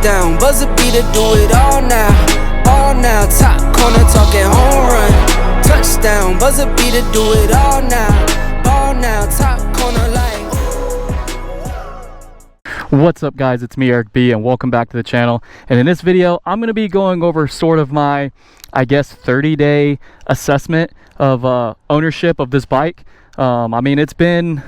Touchdown, buzzer beater, do it all now. All now, top corner talking home run. Touchdown, buzzer beater, do it all now. All now, top corner like. What's up guys, it's me Eric B and welcome back to the channel. And in this video I'm going to be going over sort of my, I guess, 30-day assessment of ownership of this bike. I mean, it's been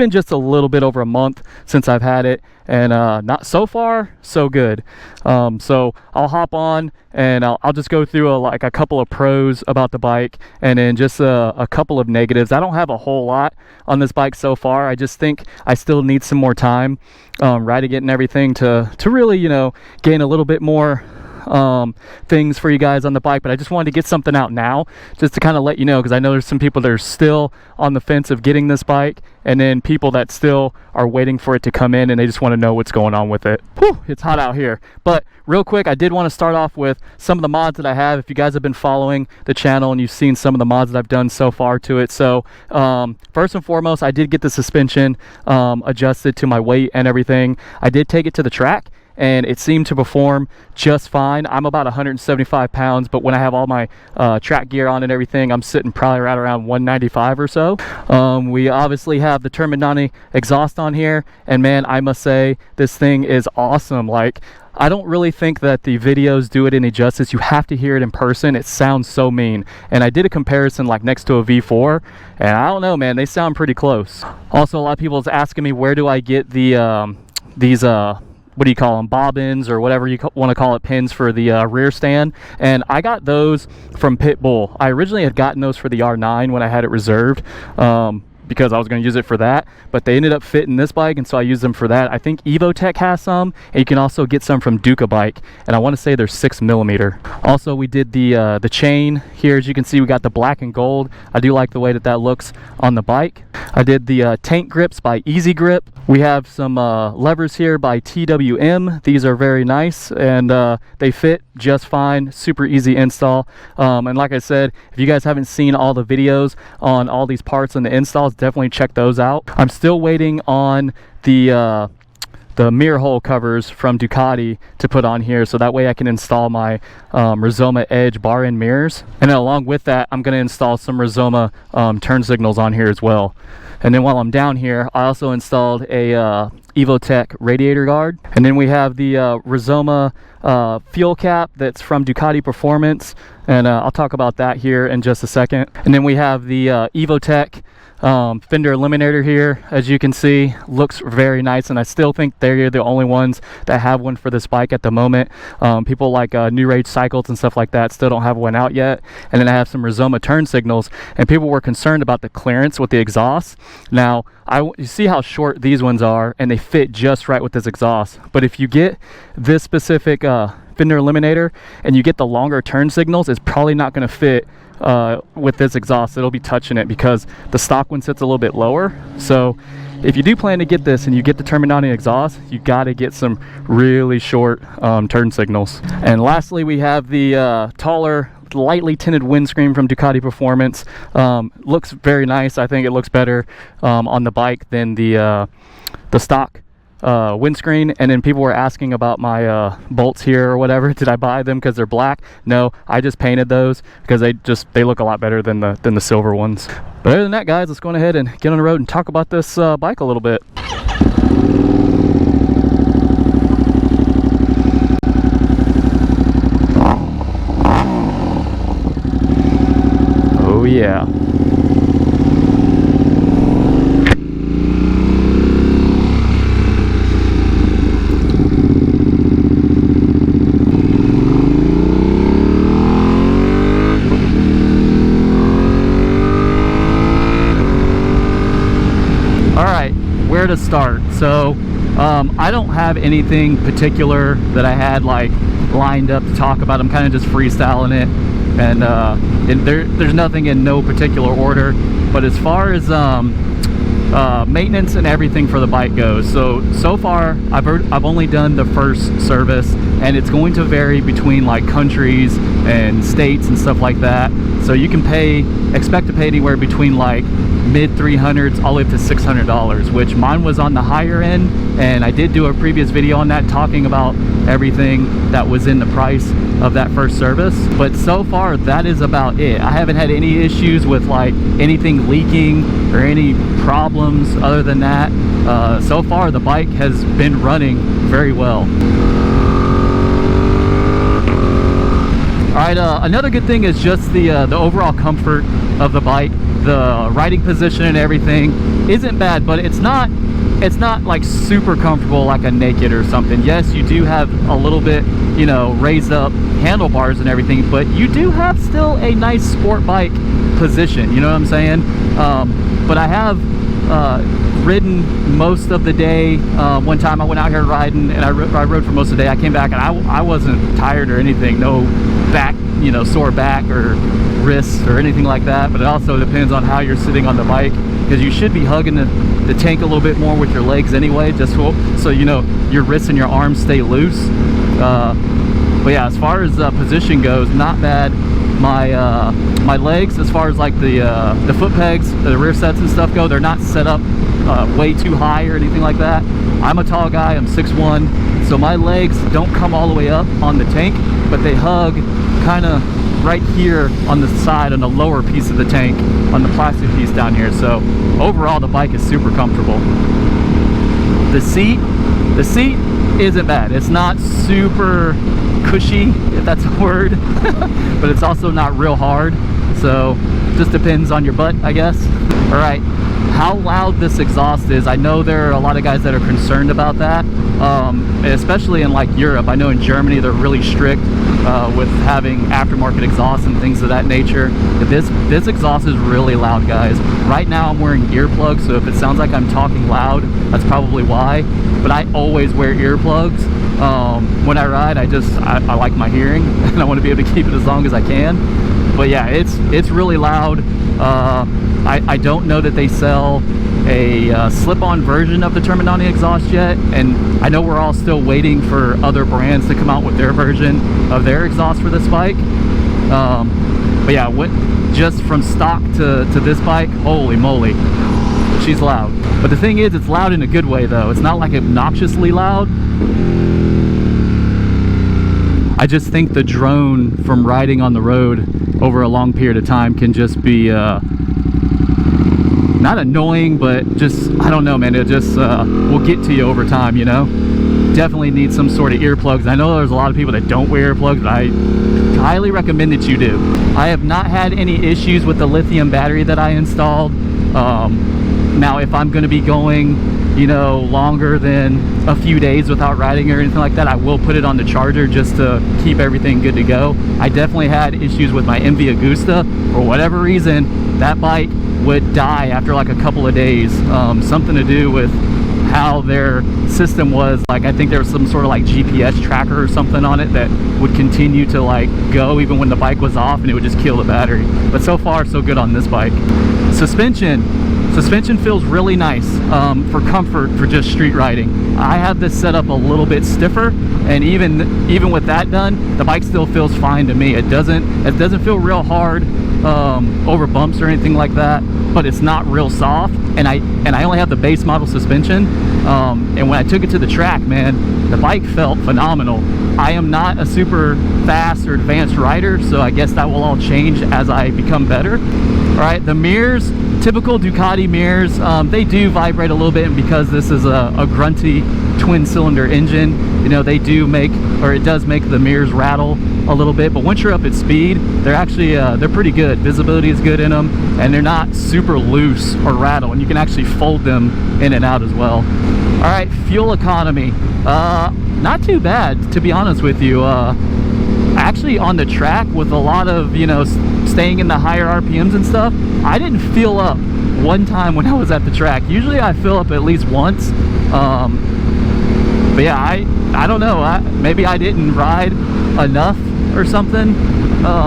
just a little bit over a month since I've had it, and not so far so good. So I'll hop on and I'll just go through like a couple of pros about the bike, and then just a couple of negatives. I don't have a whole lot on this bike so far. I just think I still need some more time riding it and everything to really, you know, gain a little bit more things for you guys on the bike. But I just wanted to get something out now just to kind of let you know, because I know there's some people that are still on the fence of getting this bike, and then people that still are waiting for it to come in and they just want to know what's going on with it. Whew, it's hot out here. But real quick, I did want to start off with some of the mods that I have. If you guys have been following the channel and you've seen some of the mods that I've done so far to it. So first and foremost, I did get the suspension adjusted to my weight and everything. I did take it to the track and it seemed to perform just fine. I'm about 175 pounds, but when I have all my track gear on and everything, I'm sitting probably right around 195 or so. We obviously have the Terminani exhaust on here, and man, I must say this thing is awesome. Like, I don't really think that the videos do it any justice. You have to hear it in person. It sounds so mean. And I did a comparison like next to a V4, and I don't know, man, they sound pretty close. Also, a lot of people is asking me, where do I get the these what do you call them, bobbins or whatever you want to call it, pins for the rear stand. And I got those from Pitbull. I originally had gotten those for the R9 when I had it reserved, because I was going to use it for that, but they ended up fitting this bike, and so I used them for that. I think Evotech has some, and you can also get some from Ducati Bike, and I want to say they're 6mm. Also, we did the chain here. As you can see, we got the black and gold. I do like the way that that looks on the bike. I did the tank grips by Easy Grip. We have some levers here by TWM. These are very nice, and they fit just fine. Super easy install. And like I said, if you guys haven't seen all the videos on all these parts and the installs, definitely check those out. I'm still waiting on the mirror hole covers from Ducati to put on here, so that way I can install my Rizoma Edge bar end mirrors. And then along with that, I'm going to install some Rizoma turn signals on here as well. And then while I'm down here, I also installed a Evotech radiator guard. And then we have the Rizoma fuel cap that's from Ducati Performance, and I'll talk about that here in just a second. And then we have the Evotech fender eliminator here. As you can see, looks very nice, and I still think they're the only ones that have one for this bike at the moment. People like New Rage Cycles and stuff like that still don't have one out yet. And then I have some Rizoma turn signals, and people were concerned about the clearance with the exhaust. Now you see how short these ones are, and they fit just right with this exhaust. But if you get this specific fender eliminator and you get the longer turn signals, it's probably not going to fit with this exhaust. It'll be touching it because the stock one sits a little bit lower. So if you do plan to get this and you get the Terminani exhaust, you got to get some really short turn signals. And lastly, we have the taller, lightly tinted windscreen from Ducati Performance. Looks very nice. I think it looks better on the bike than the stock windscreen. And then people were asking about my bolts here or whatever. Did I buy them because they're black? No, I just painted those because they look a lot better than the silver ones. But other than that, guys, let's go ahead and get on the road and talk about this bike a little bit. Oh yeah. Where to start? So I don't have anything particular that I had like lined up to talk about. I'm kind of just freestyling it, and there's nothing in no particular order. But as far as maintenance and everything for the bike goes, so far I've only done the first service, and it's going to vary between like countries and states and stuff like that. So you can expect to pay anywhere between like mid 300s all the way up to $600, which mine was on the higher end, and I did do a previous video on that talking about everything that was in the price of that first service. But so far that is about it. I haven't had any issues with like anything leaking or any problems other than that. So far the bike has been running very well. Alright, another good thing is just the overall comfort of the bike. The riding position and everything isn't bad, but it's not like super comfortable like a Naked or something. Yes, you do have a little bit, you know, raised up handlebars and everything, but you do have still a nice sport bike position, you know what I'm saying? But I have ridden most of the day. One time I went out here riding, and I rode for most of the day. I came back and I wasn't tired or anything, no back, you know, sore back or wrists or anything like that. But it also depends on how you're sitting on the bike, because you should be hugging the tank a little bit more with your legs anyway, just so you know your wrists and your arms stay loose. But yeah, as far as position goes, not bad. My legs, as far as like the foot pegs, the rear sets and stuff go, they're not set up way too high or anything like that. I'm a tall guy, I'm 6'1", so my legs don't come all the way up on the tank, but they hug kind of right here on the side, on the lower piece of the tank, on the plastic piece down here. So overall the bike is super comfortable. The seat isn't bad. It's not super cushy, if that's a word, but it's also not real hard, so just depends on your butt, I guess. All right, how loud this exhaust is, I know there are a lot of guys that are concerned about that, especially in like Europe. I know in Germany they're really strict with having aftermarket exhaust and things of that nature. This exhaust is really loud, guys. Right now I'm wearing earplugs, so if it sounds like I'm talking loud, that's probably why. But I always wear earplugs. When I ride, I like my hearing, and I want to be able to keep it as long as I can. But yeah, it's really loud. I don't know that they sell a slip-on version of the Terminani exhaust yet, and I know we're all still waiting for other brands to come out with their version of their exhaust for this bike. But yeah, just from stock to this bike, holy moly, she's loud. But the thing is, it's loud in a good way though. It's not like obnoxiously loud. I just think the drone from riding on the road over a long period of time can just be not annoying, but just, I don't know, man, it just will get to you over time, you know? Definitely need some sort of earplugs. I know there's a lot of people that don't wear earplugs, but I highly recommend that you do. I have not had any issues with the lithium battery that I installed. Now if I'm going to be going, you know, longer than a few days without riding or anything like that, I will put it on the charger just to keep everything good to go. I definitely had issues with my MV Agusta. For whatever reason, that bike would die after like a couple of days. Something to do with how their system was. Like, I think there was some sort of like GPS tracker or something on it that would continue to like go even when the bike was off, and it would just kill the battery. But so far so good on this bike. Suspension feels really nice for comfort, for just street riding. I have this set up a little bit stiffer, and even with that done, the bike still feels fine to me. It doesn't feel real hard over bumps or anything like that, but it's not real soft. And I only have the base model suspension, and when I took it to the track, man, the bike felt phenomenal. I am not a super fast or advanced rider, so I guess that will all change as I become better. All right, the mirrors, typical Ducati mirrors, they do vibrate a little bit, and because this is a grunty twin-cylinder engine, you know, they do make, or it does make the mirrors rattle a little bit. But once you're up at speed, they're actually they're pretty good. Visibility is good in them, and they're not super loose or rattle, and you can actually fold them in and out as well. All right, fuel economy, not too bad, to be honest with you. Actually on the track, with a lot of, you know, staying in the higher RPMs and stuff, I didn't fill up one time when I was at the track. Usually I fill up at least once. But yeah, I don't know, maybe I didn't ride enough or something,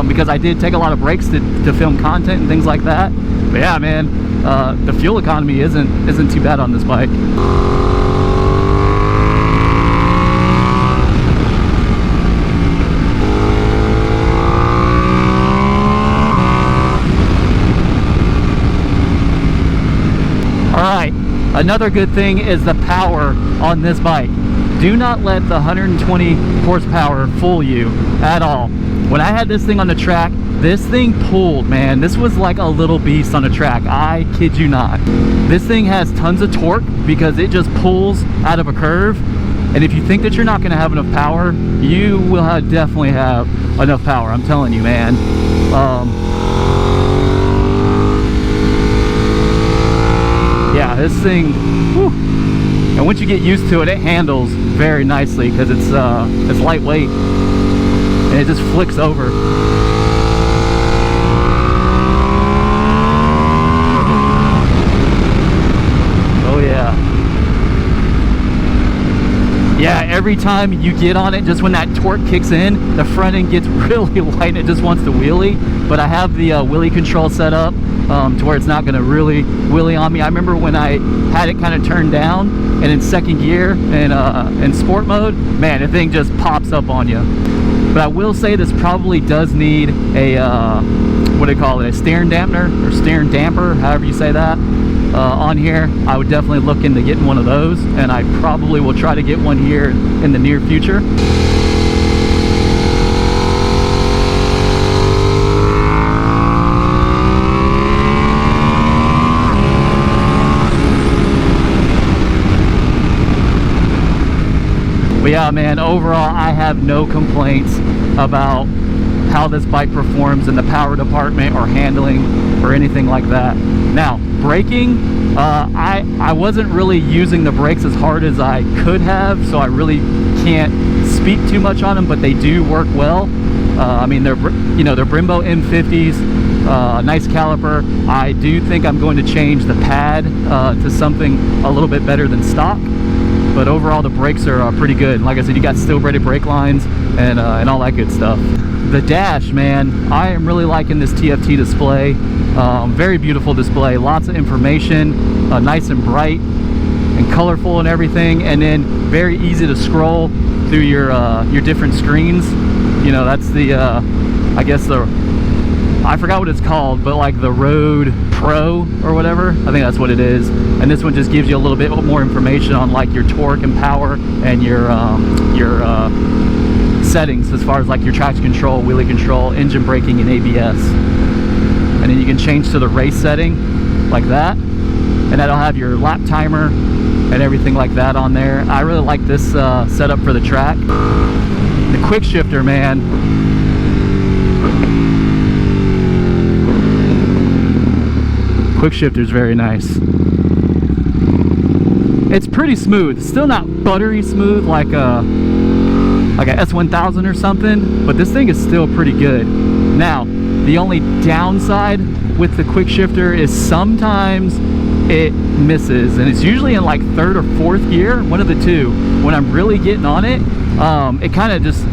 because I did take a lot of breaks to film content and things like that. But yeah, man, the fuel economy isn't too bad on this bike. Another good thing is the power on this bike. Do not let the 120 horsepower fool you at all. When I had this thing on the track, this thing pulled, man. This was like a little beast on the track. I kid you not. This thing has tons of torque because it just pulls out of a curve. And if you think that you're not gonna have enough power, you will definitely have enough power. I'm telling you, man. Yeah, this thing, whew. And once you get used to it, it handles very nicely because it's lightweight and it just flicks over. Oh yeah. Yeah, every time you get on it, just when that torque kicks in, the front end gets really light and it just wants to wheelie. But I have the wheelie control set up to where it's not going to really wheelie on me. I remember when I had it kind of turned down and in second gear and in sport mode, man, the thing just pops up on you. But I will say this probably does need a, what do you call it, a steering dampener or steering damper, however you say that. On here, I would definitely look into getting one of those, and I probably will try to get one here in the near future. But yeah, man, overall I have no complaints about how this bike performs in the power department or handling or anything like that. Now, braking, I wasn't really using the brakes as hard as I could have, so I really can't speak too much on them, but they do work well. I mean, they're Brembo M50s, nice caliper. I do think I'm going to change the pad to something a little bit better than stock, but overall the brakes are pretty good. Like I said, you got steel braided brake lines and all that good stuff. The dash, man, I am really liking this TFT display. Very beautiful display, lots of information, nice and bright and colorful and everything, and then very easy to scroll through your different screens. You know, that's the I guess I forgot what it's called, but like the Road Pro or whatever, I think that's what it is. And this one just gives you a little bit more information on like your torque and power and your settings as far as like your traction control, wheelie control, engine braking, and ABS. And then you can change to the race setting like that, and that'll have your lap timer and everything like that on there. I really like this setup for the track. The quick shifter, man, quick shifter is very nice. It's pretty smooth. Still not buttery smooth like a S1000 or something, but this thing is still pretty good. Now, the only downside with the quick shifter is sometimes it misses, and it's usually in like third or fourth gear, one of the two. When I'm really getting on it, it kind of just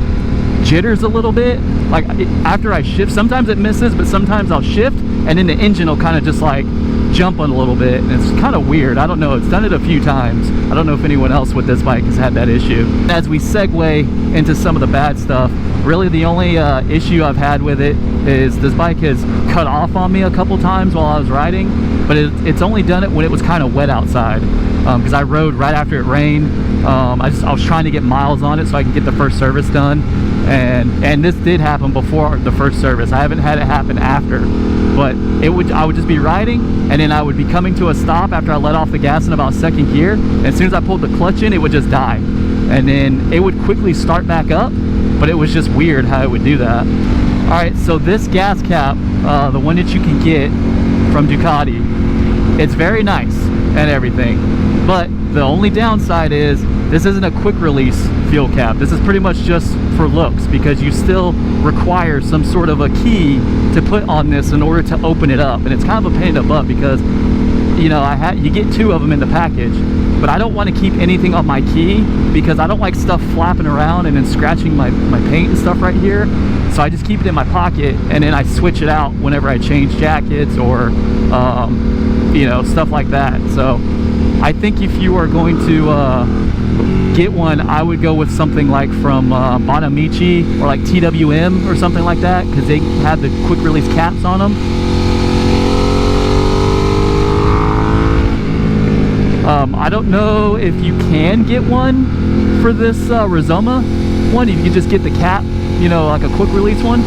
jitters a little bit. Like after I shift, sometimes it misses, but sometimes I'll shift and then the engine will kind of just like jump on a little bit, and it's kind of weird. I don't know, it's done it a few times. I don't know if anyone else with this bike has had that issue. As we segue into some of the bad stuff, really the only issue I've had with it is this bike has cut off on me a couple times while I was riding, but it's only done it when it was kind of wet outside, because I rode right after it rained. I was trying to get miles on it so I can get the first service done, and this did happen before the first service. I haven't had it happen after, but I would just be riding, and then I would be coming to a stop after I let off the gas in about second gear, and as soon as I pulled the clutch in, it would just die, and then it would quickly start back up, but it was just weird how it would do that. All right, so this gas cap, the one that you can get from Ducati, it's very nice and everything, but the only downside is this isn't a quick release fuel cap. This is pretty much just for looks, because you still require some sort of a key to put on this in order to open it up, and it's kind of a pain in the butt because, you know, you get two of them in the package, but I don't want to keep anything on my key because I don't like stuff flapping around and then scratching my paint and stuff right here. So I just keep it in my pocket, and then I switch it out whenever I change jackets or you know, stuff like that. So I think if you are going to get one, I would go with something like from Bonamici or like TWM or something like that, because they have the quick release caps on them. I don't know if you can get one for this Rizoma one. You can just get the cap, you know, like a quick release one.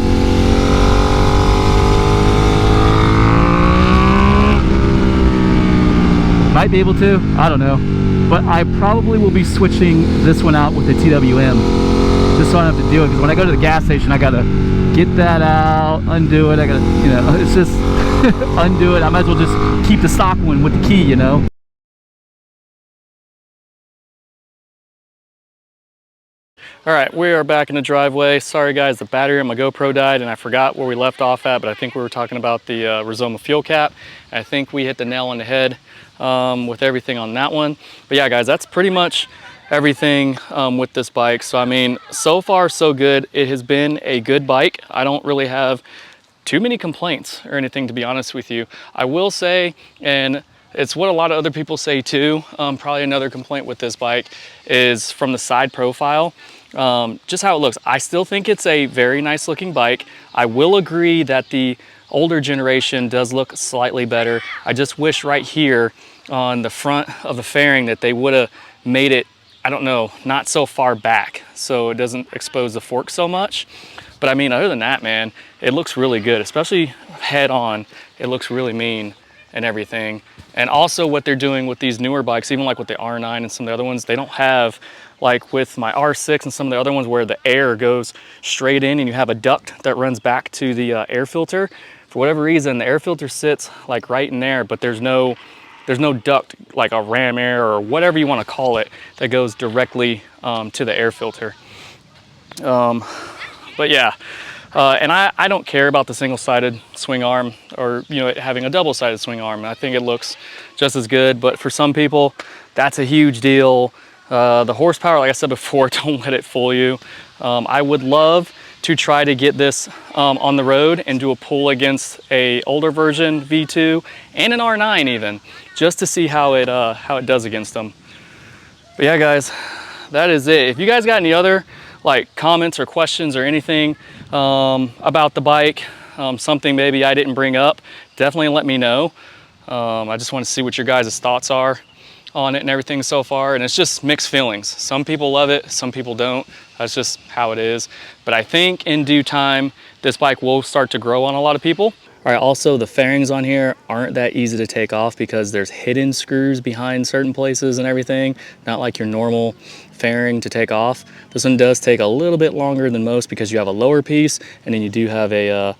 Might be able to, I don't know. But I probably will be switching this one out with the TWM, just so I don't have to do it, because when I go to the gas station I gotta get that out, undo it, I gotta, you know, it's just undo it. I might as well just keep the stock one with the key, you know. All right, we are back in the driveway. Sorry guys, the battery on my GoPro died and I forgot where we left off at, but I think we were talking about the Rizoma fuel cap. And I think we hit the nail on the head with everything on that one. But yeah guys, that's pretty much everything with this bike. So I mean, so far so good. It has been a good bike. I don't really have too many complaints or anything, to be honest with you. I will say, and it's what a lot of other people say too, probably another complaint with this bike is from the side profile. Just how it looks. I still think it's a very nice looking bike. I will agree that the older generation does look slightly better. I just wish right here on the front of the fairing that they would have made it, I don't know, not so far back so it doesn't expose the fork so much. But I mean, other than that, man, it looks really good, especially head on. It looks really mean and everything. And also what they're doing with these newer bikes, even like with the R9 and some of the other ones, they don't have, like with my R6 and some of the other ones, where the air goes straight in and you have a duct that runs back to the air filter. For whatever reason, the air filter sits like right in there, but there's no duct, like a ram air or whatever you want to call it, that goes directly to the air filter. But yeah, and I don't care about the single-sided swing arm, or you know, it having a double-sided swing arm. I think it looks just as good, but for some people that's a huge deal. The horsepower, like I said before, don't let it fool you. I would love to try to get this on the road and do a pull against a older version V2 and an R9 even, just to see how it does against them. But yeah guys, that is it. If you guys got any other like comments or questions or anything about the bike, something maybe I didn't bring up, definitely let me know. I just want to see what your guys' thoughts are on it and everything so far, and it's just mixed feelings. Some people love it, some people don't. That's just how it is. But I think in due time this bike will start to grow on a lot of people. All right, also the fairings on here aren't that easy to take off because there's hidden screws behind certain places and everything, not like your normal fairing to take off. This one does take a little bit longer than most because you have a lower piece and then you do have a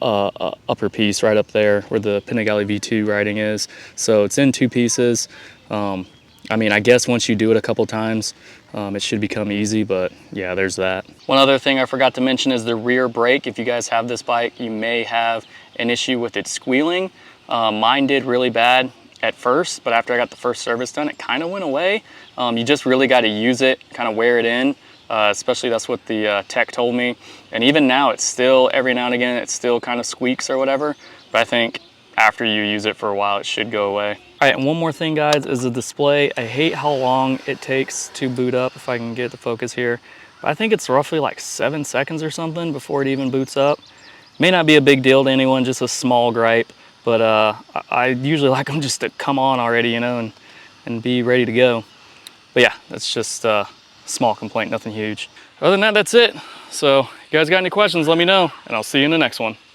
upper piece right up there where the Panigale V2 writing is. So it's in two pieces. I mean, I guess once you do it a couple times, it should become easy, but yeah, there's that. One other thing I forgot to mention is the rear brake. If you guys have this bike, you may have an issue with it squealing. Mine did really bad at first, but after I got the first service done, it kind of went away. You just really got to use it, kind of wear it in, especially that's what the tech told me. And even now, it's still, every now and again, it still kind of squeaks or whatever, but I think after you use it for a while, it should go away. All right, and one more thing, guys, is the display. I hate how long it takes to boot up, if I can get the focus here. But I think it's roughly like 7 seconds or something before it even boots up. May not be a big deal to anyone, just a small gripe, but I usually like them just to come on already, you know, and be ready to go. But yeah, that's just a small complaint, nothing huge. Other than that, that's it. So if you guys got any questions, let me know, and I'll see you in the next one.